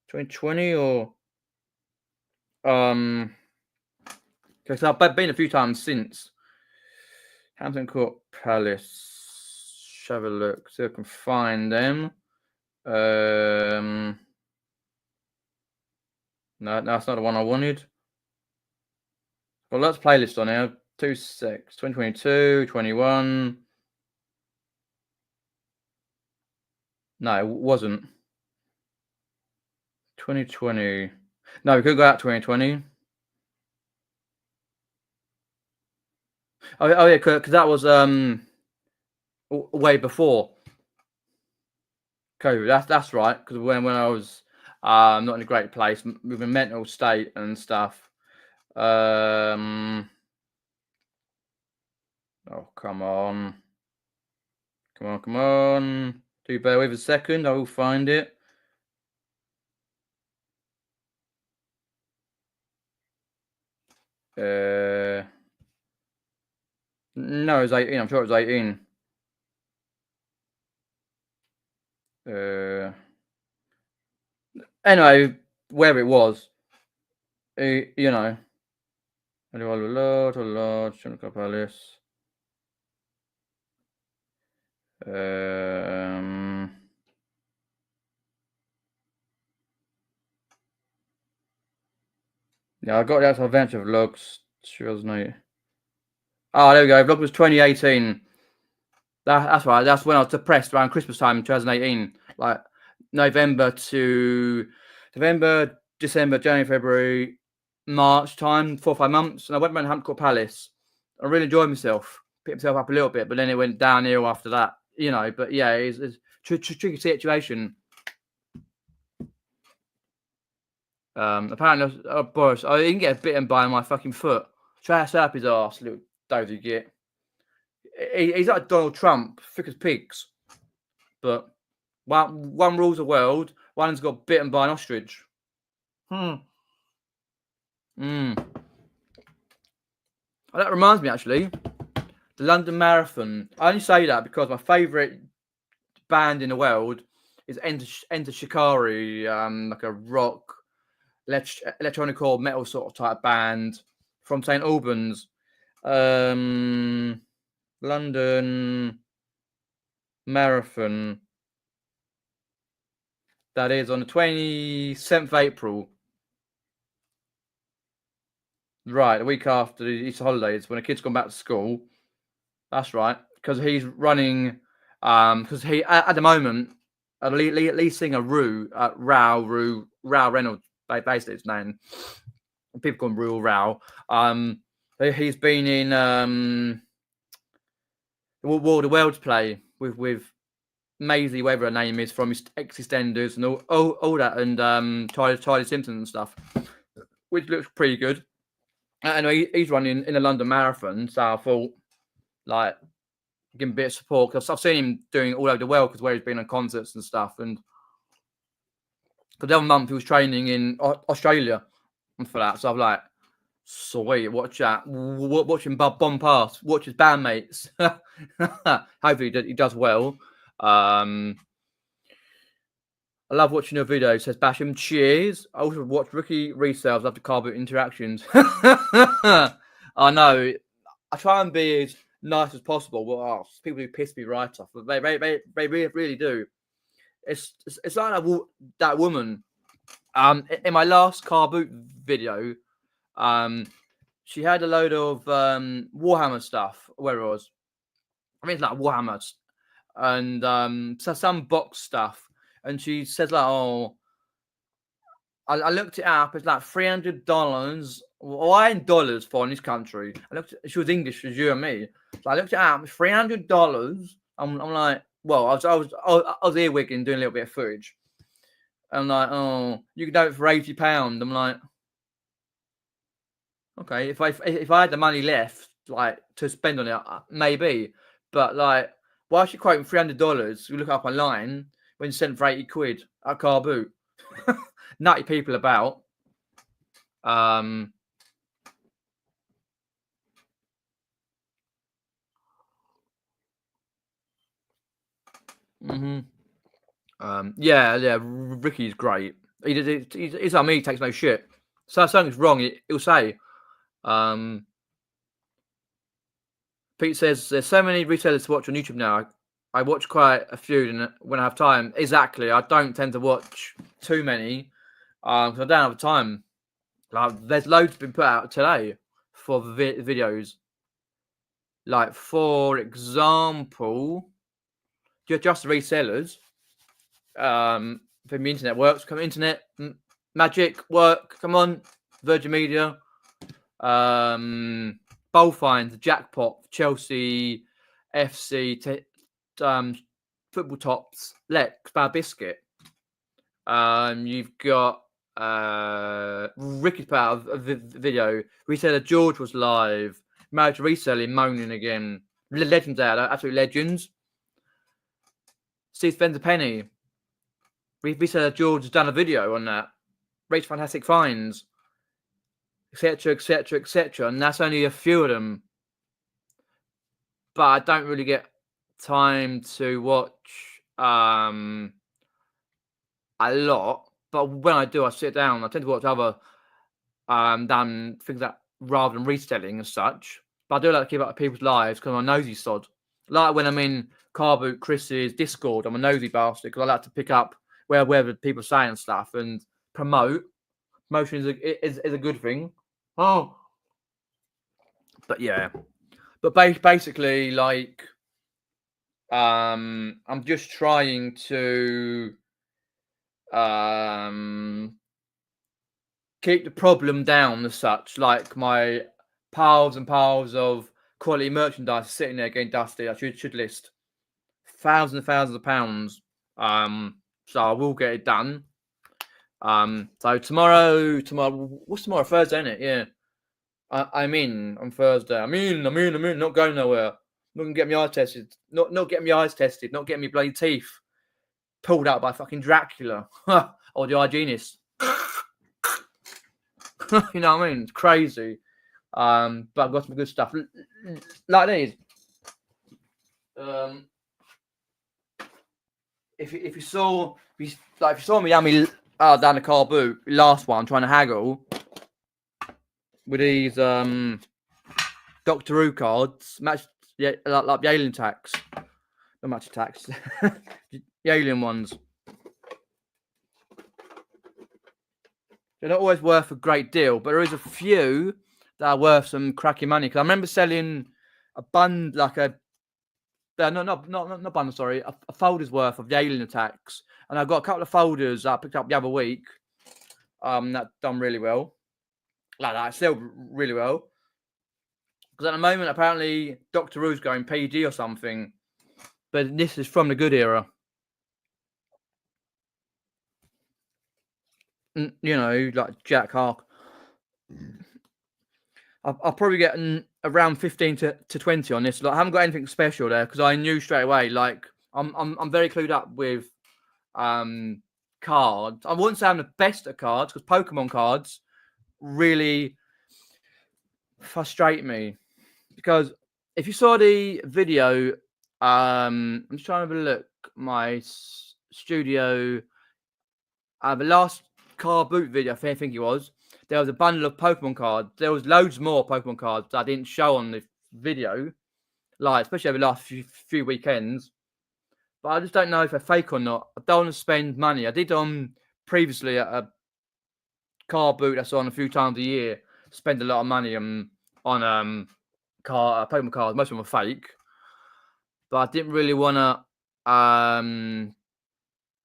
2020 or Okay, so I've been a few times since. Hampton Court Palace. Have a look, see if I can find them. No, that's not the one I wanted. Well, let's playlist on here. 26, 2022, 21. No, it wasn't. 2020. No, we could go out 2020. Oh yeah, because that was way before COVID. That's right. Because when I was not in a great place with a mental state and stuff. Oh, come on. Come on. Do bear with a second. I will find it. No, it was 18. I'm sure it was 18. Anyway, where it was, you know. Technica Palace. Yeah, I got that adventure vlogs. 2008. Oh, there we go. Vlog was 2018. That's right. That's when I was depressed around Christmas time in 2018. Like November, December, January, February, March time, 4 or 5 months. And I went around Hampton Court Palace. I really enjoyed myself. Picked myself up a little bit, but then it went downhill after that. You know, but yeah, it's a tricky situation. Apparently, Boris, I didn't get bitten by my fucking foot. Try to slap his ass, little dozy git. He's like Donald Trump, thick as pigs. But one rules the world. One's got bitten by an ostrich. Oh, that reminds me, actually, the London Marathon. I only say that because my favourite band in the world is Enter Shikari, like a rock, electronic or metal sort of type band from St Albans. London Marathon. That is on the 27th of April. Right, a week after the Easter holidays, when the kids gone back to school. That's right, because he's running. Because he at the moment, lead singer Rao Reynolds, basically his name. People call him Real Rao. He's been in the World's Play with Maisie, whatever her name is, from his ExtEnders and all that, and Charlie Simpson and stuff, which looks pretty good. Anyway, he's running in a London Marathon, so I thought, like, give him a bit of support, because I've seen him doing it all over the world, because where he's been on concerts and stuff, and because the other month he was training in Australia for that, so I'm like, sweet, watch that, watch him bomb past, watch his bandmates. Hopefully he does well. I love watching your videos, says Basham. Cheers. I also watch Ricky Resales, love the Carboot interactions. I know. I try and be as nice as possible. Well, people who piss me right off, but they really do. It's like that woman. In my last Carboot video, she had a load of Warhammer stuff. Where it was, I mean, it's like Warhammer and so some box stuff, and she says like, "Oh, I looked it up. It's like $300. Why in dollars for in this country?" She was English as you and me, so I looked it up. It's $300. I'm like, well, I was earwigging, doing a little bit of footage. I'm like, oh, you can do it for £80. I'm like, okay, if I had the money left, like, to spend on it, maybe. But like, why is she quoting $300? You look up online when you send for £80 at Carboot. Nutty people about. Yeah, Ricky's great. He's like me, he takes no shit. So something's wrong, it'll say. Pete says there's so many retailers to watch on YouTube now. I watch quite a few when I have time. Exactly, I don't tend to watch too many because I don't have time. Like, there's loads been put out today for the videos. Like, for example, just the resellers. From the internet works. Come internet magic work. Come on, Virgin Media. Bowl finds, jackpot, Chelsea, FC, football tops, Lex, Bad Biscuit. You've got Ricky put out a video. Reseller George was live. Married to Reselling, moaning again. Legends out, absolute legends. Steve spends a penny. Reseller George has done a video on that. Rates fantastic finds, etc., etc., etc. And that's only a few of them. But I don't really get time to watch a lot. But when I do, I sit down. I tend to watch other than things that rather than reselling as such. But I do like to keep up with people's lives because I'm a nosy sod. Like when I'm in Carboot Chris's Discord, I'm a nosy bastard because I like to pick up where people are saying stuff and promote. Promotion is a good thing. Oh, but yeah. But basically, like, I'm just trying to keep the problem down as such. Like, my piles and piles of quality merchandise sitting there getting dusty. I should list thousands and thousands of pounds. So I will get it done. So tomorrow, what's tomorrow? Thursday, isn't it? Yeah. I'm in on Thursday. I'm in. Not going nowhere. Not gonna get my eyes tested. Not getting my eyes tested. Not getting my bloody teeth pulled out by fucking Dracula or the hygienist. You know what I mean? It's crazy. But I've got some good stuff like these. If you saw me yummy down the car boot, last one trying to haggle with these Doctor Who cards, match like the alien tax, not match attacks, the alien ones. They're not always worth a great deal, but there is a few that are worth some cracking money. Because I remember selling a bundle, like a not bundle, sorry, a folder's worth of the alien attacks, and I've got a couple of folders that I picked up the other week. That done really well, like that, still really well. Because at the moment, apparently, Doctor Who's going PD or something, but this is from the good era. You know, like Jack Hark. I'll probably get around 15 to 20 on this. Like, I haven't got anything special there because I knew straight away. Like, I'm very clued up with cards. I wouldn't say I'm the best at cards because Pokemon cards really frustrate me. Because if you saw the video, I'm just trying to have a look. My studio, the last car boot video, I think it was. There was a bundle of Pokemon cards. There was loads more Pokemon cards that I didn't show on the video, like especially over the last few weekends. But I just don't know if they're fake or not. I don't want to spend money. I did previously at a car boot that's on a few times a year. Spend a lot of money on Pokemon cards. Most of them are fake, but I didn't really want to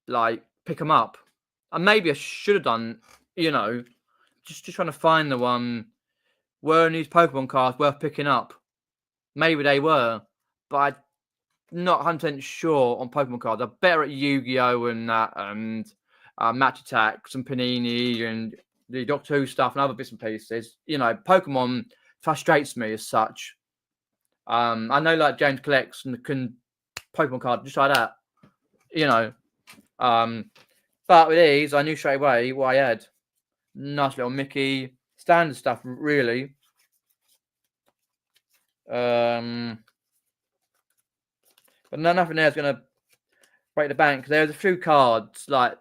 like pick them up. And maybe I should have done, you know. Just trying to find the one. Were these Pokemon cards worth picking up? Maybe they were, but I'm not 100% sure on Pokemon cards. I'm better at Yu-Gi-Oh! And that, and Match Attacks and Panini and the Doctor Who stuff and other bits and pieces. You know, Pokemon frustrates me as such. I know, like, James collects and can Pokemon card just like that. You know, but with these, I knew straight away what I had. Nice little Mickey, standard stuff, really. But nothing there is going to break the bank. There's a few cards, like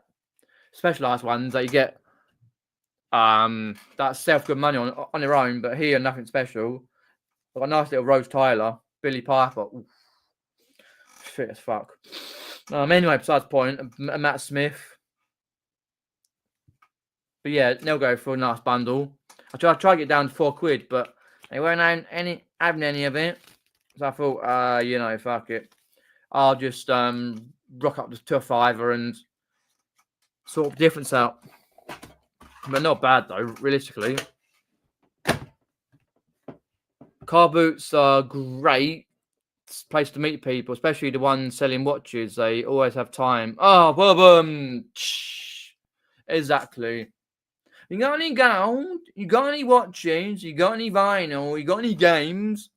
specialized ones that you get That's self good money on their own, but here nothing special. I've got a nice little Rose Tyler, Billy Piper. Ooh, fit as fuck. Anyway, besides the point, Matt Smith. But yeah, they'll go for a nice bundle. I try to get down to £4, but they weren't having any of it. So I thought, you know, fuck it. I'll just rock up to a fiver and sort the difference out. But not bad though, realistically. Carboots are great place to meet people, especially the ones selling watches. They always have time. Oh, boom. Exactly. You got any gold? You got any watches? You got any vinyl? You got any games?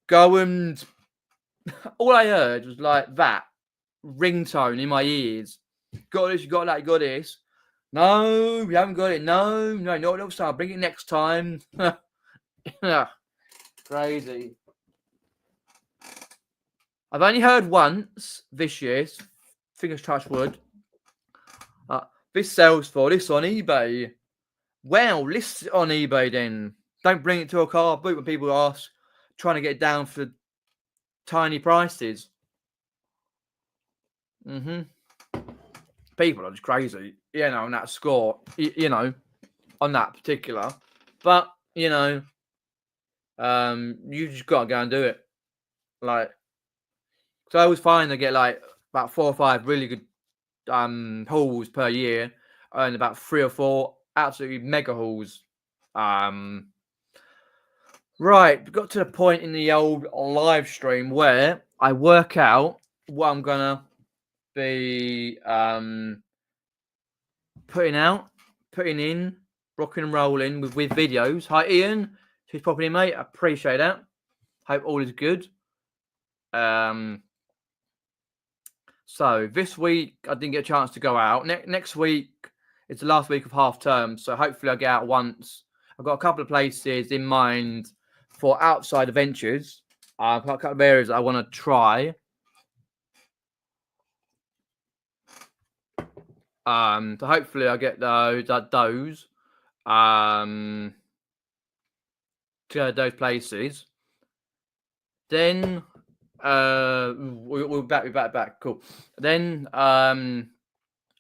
Go and... All I heard was like that ringtone in my ears. Got this, you got that, you got this. No, we haven't got it. No, no, I'll bring it next time. Crazy. I've only heard once this year, fingers touch wood. This sells for this on eBay. Well, list it on eBay then. Don't bring it to a car boot when people ask, trying to get it down for tiny prices. People are just crazy, you know, on that score, you know, on that particular. But, you know, you just got to go and do it. Like, so I always find I get like about 4 or 5 really good hauls per year, and about 3 or 4 absolutely mega hauls. Right, we got to the point in the old live stream where I work out what I'm gonna be putting in, rocking and rolling with videos. Hi Ian, who's popping in, mate. I appreciate that. Hope all is good. So this week I didn't get a chance to go out. Next week it's the last week of half term, so hopefully I get out once. I've got a couple of places in mind for outside adventures. I've got a couple of areas that I want to try. So hopefully I get those to go to those places. Then we'll back. Cool. Then like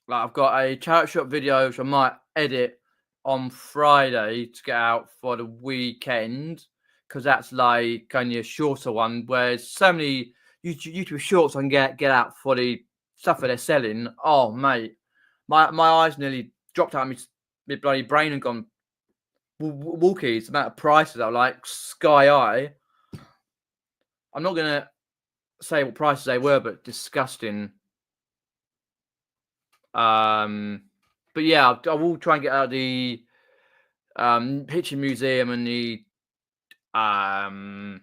I've got a charity shop video which I might edit on Friday to get out for the weekend, because that's like only a shorter one. Whereas so many YouTube shorts I can get out for the stuff that they're selling. Oh mate, my eyes nearly dropped out of my bloody brain and gone walkies. The amount of prices are like sky high. I'm not gonna say what prices they were, but disgusting. But yeah, I will try and get out of the Hitching Museum and the Chesnut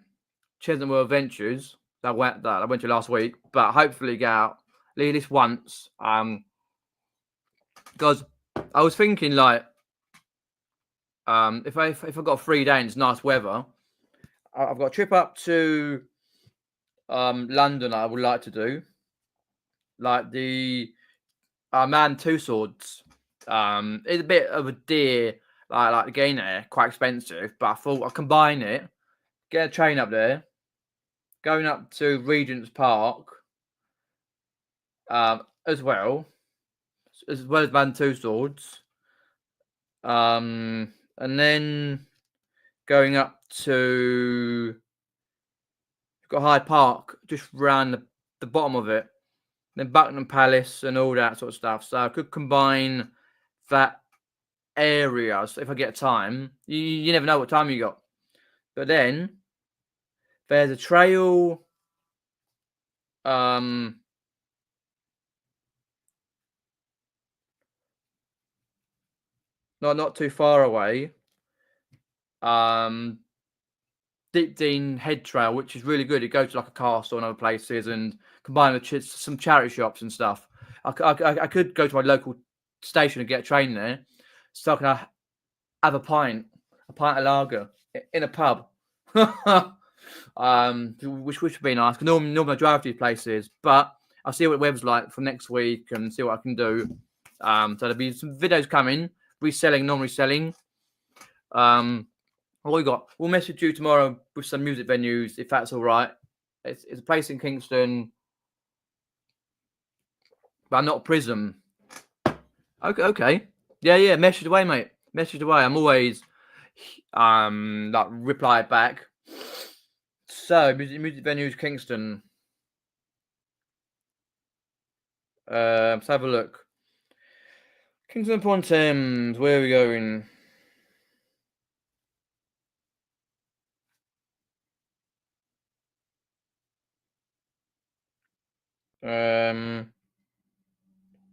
World Adventures that I went to last week, but hopefully get out at least once. Because I was thinking like, if I got a free day and it's nice weather, I've got a trip up to London I would like to do, like the Man Two Swords. It's a bit of a dear, like again there, quite expensive, but I thought I'll combine it, get a train up there, going up to Regent's Park, as well as Man Two Swords, and then going up to Hyde Park, just round the bottom of it, then Buckingham Palace and all that sort of stuff. So I could combine that area. So if I get time, you never know what time you got. But then there's a trail. Not too far away. Deep Dean Head Trail, which is really good. It goes to like a castle and other places, and combined with some charity shops and stuff. I could go to my local station and get a train there, so I can have a pint of lager in a pub, which would be nice. Normally I drive to these places, but I'll see what the weather's like for next week and see what I can do. So there'll be some videos coming. reselling, non-reselling. What we got? We'll message you tomorrow with some music venues if that's all right. It's a place in Kingston, but not Prism. Okay. Yeah. Message away, mate. Message away. I'm always like reply back. So music venues Kingston. Let's have a look. Kingston upon Thames. Where are we going?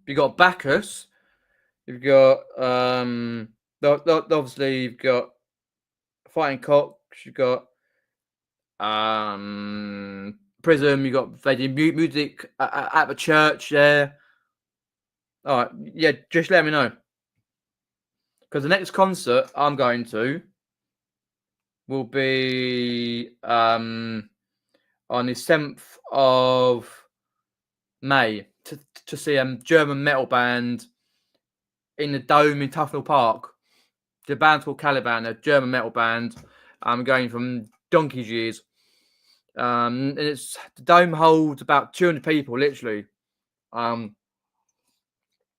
You got Bacchus. You've got obviously you've got Fighting Cocks. You've got Prism. You got they did music at the church there. All right, yeah, just let me know because the next concert I'm going to will be on the 7th of May to see a German metal band in the Dome in Tufnell Park. The band's called Caliban, a German metal band. Going from donkey's years. And the Dome holds about 200 people, literally.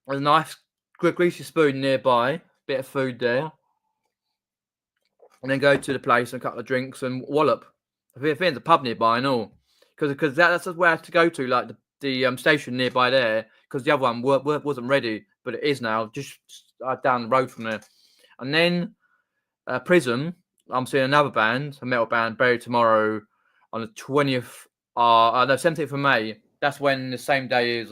There's a nice greasy spoon nearby, bit of food there, and then go to the place and a couple of drinks and wallop. I think there's a pub nearby and all, because that's where I have to go to, like the station nearby there, because the other one wasn't ready, but it is now, just down the road from there. And then Prism, I'm seeing another band, a metal band, buried tomorrow on the 20th, no, 17th of May. That's when the same day is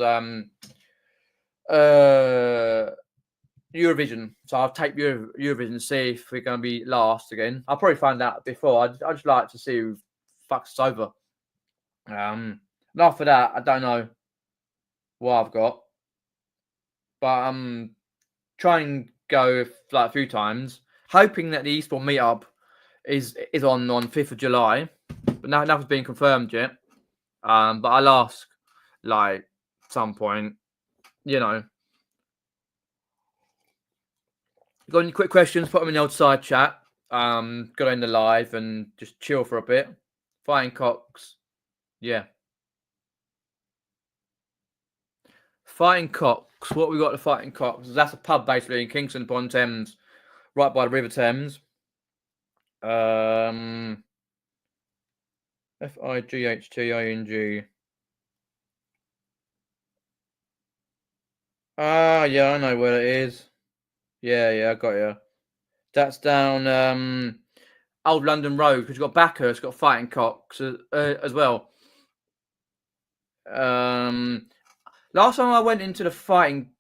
Eurovision. So I'll take Eurovision and see if we're going to be last again. I'll probably find out before. I just like to see who fucks us over. And after that, I don't know what I've got, but I'm trying to go like a few times, hoping that the Eastbourne meetup is on 5th of July, but nothing's been confirmed yet. But I'll ask like some point, you know. Got any quick questions? Put them in the old side chat. Go in the live and just chill for a bit. Fighting Cocks, yeah. Fighting Cocks. What we got to Fighting Cocks? That's a pub basically in Kingston upon Thames, right by the River Thames. FIGHTING. Yeah, I know where it is. Yeah, I got you. That's down Old London Road, because you've got Bacchus, got Fighting Cocks as well. Last time I went into the Fighting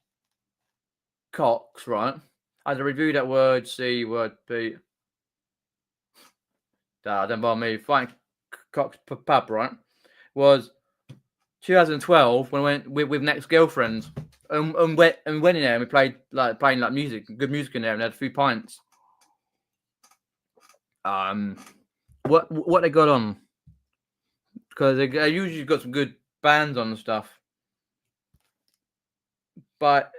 Cocks, right? I had to review that word, C, word, P. Don't bother me. Fighting Cocks pub, right? Was 2012 when I went with Next Girlfriends. And went in there and we playing music, good music in there, and had a few pints. What they got on? Because they usually got some good bands on and stuff. But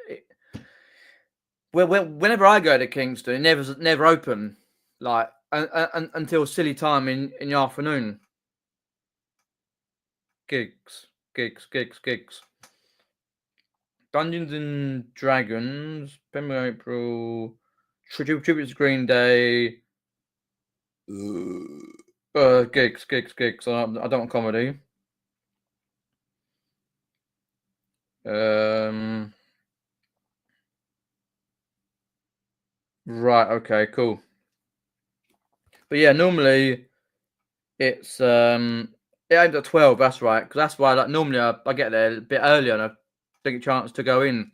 whenever I go to Kingston, it never open, like until silly time in the afternoon. Gigs. Dungeons and Dragons, Pembroke April, Tributes Green Day. Gigs. I don't want comedy. Right. Okay. Cool. But yeah, normally it's it aims at 12. That's right. Because that's why normally I get there a bit earlier and I take a chance to go in.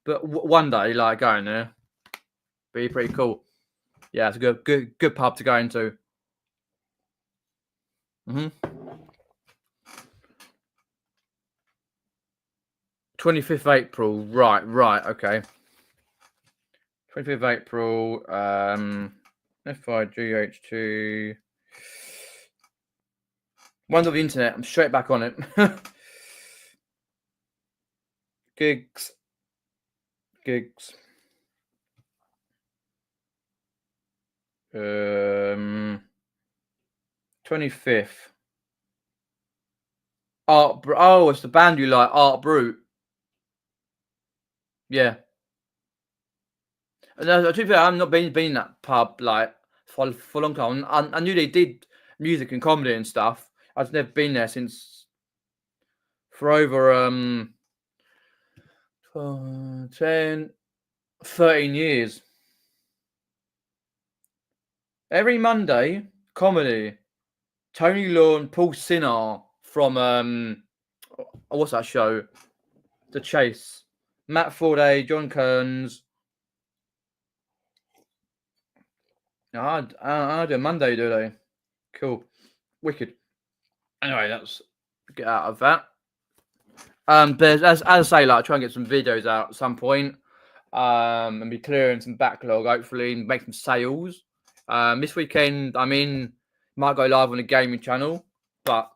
But one day, like going there, be pretty cool. Yeah, it's a good pub to go into. 25th April. Right. Okay. 25th April. FIGH2. One's on the internet. I'm straight back on it. Gigs. 25th. Oh, it's the band you like, Art Brute. Yeah. To be fair, I've not been in that pub like for a long time. I knew they did music and comedy and stuff. I've never been there since for over 10, 13 years. Every Monday, comedy. Tony Law and Paul Sinner from what's that show? The Chase. Matt Forday, John Kearns. No, I do Monday, do they? Cool. Wicked. Anyway, let's get out of that. But as I say, like, try and get some videos out at some point. And be clearing some backlog, hopefully, and make some sales. This weekend, might go live on the gaming channel, but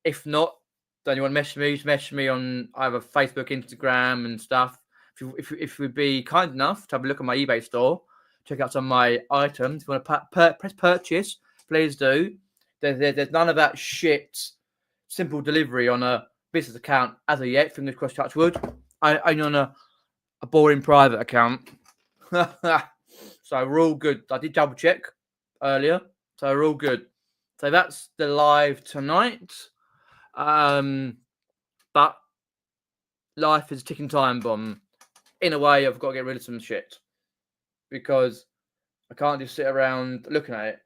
if not, then you want to message me on either Facebook, Instagram, and stuff. If you'd be kind enough to have a look at my eBay store, check out some of my items. If you want to press purchase, please do. There's none of that shit. Simple delivery on a business account as of yet. Fingers crossed, touch wood. Only on a boring private account. So we're all good. I did double check earlier, so we're all good. So that's the live tonight. But life is a ticking time bomb. In a way, I've got to get rid of some shit because I can't just sit around looking at it,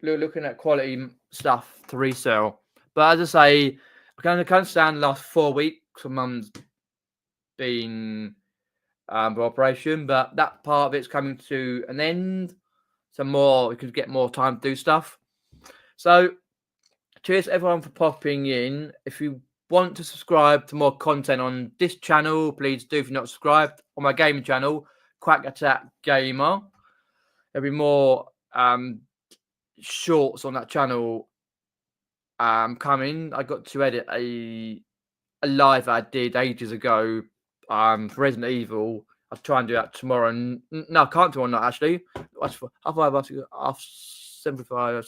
looking at quality stuff to resell. But as I say, I can't stand the last 4 weeks. So Mum's been for operation, but that part of it's coming to an end. So we could get more time to do stuff. So cheers everyone for popping in. If you want to subscribe to more content on this channel, please do. If you're not subscribed on my gaming channel, Quack Attack Gamer, there'll be more shorts on that channel coming. I got to edit a live I did ages ago for Resident Evil. I'll try and do that tomorrow. No, I can't do one that actually. Half 75.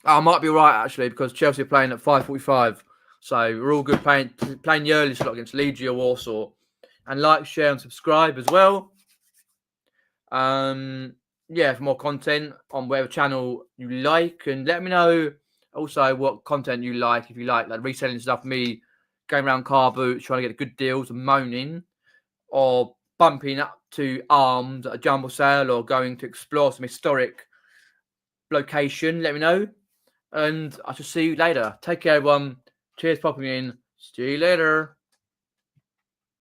I might be right actually because Chelsea are playing at 5:45, so we're all good playing the early slot against Leeds or Warsaw. And like, share, and subscribe as well. Yeah, for more content on whatever channel you like, and let me know also what content you like. If you like reselling stuff, me going around Carboots trying to get good deals and moaning, or bumping up to Arms at a jumble sale, or going to explore some historic location, let me know. And I shall see you later. Take care, everyone. Cheers, popping in. See you later.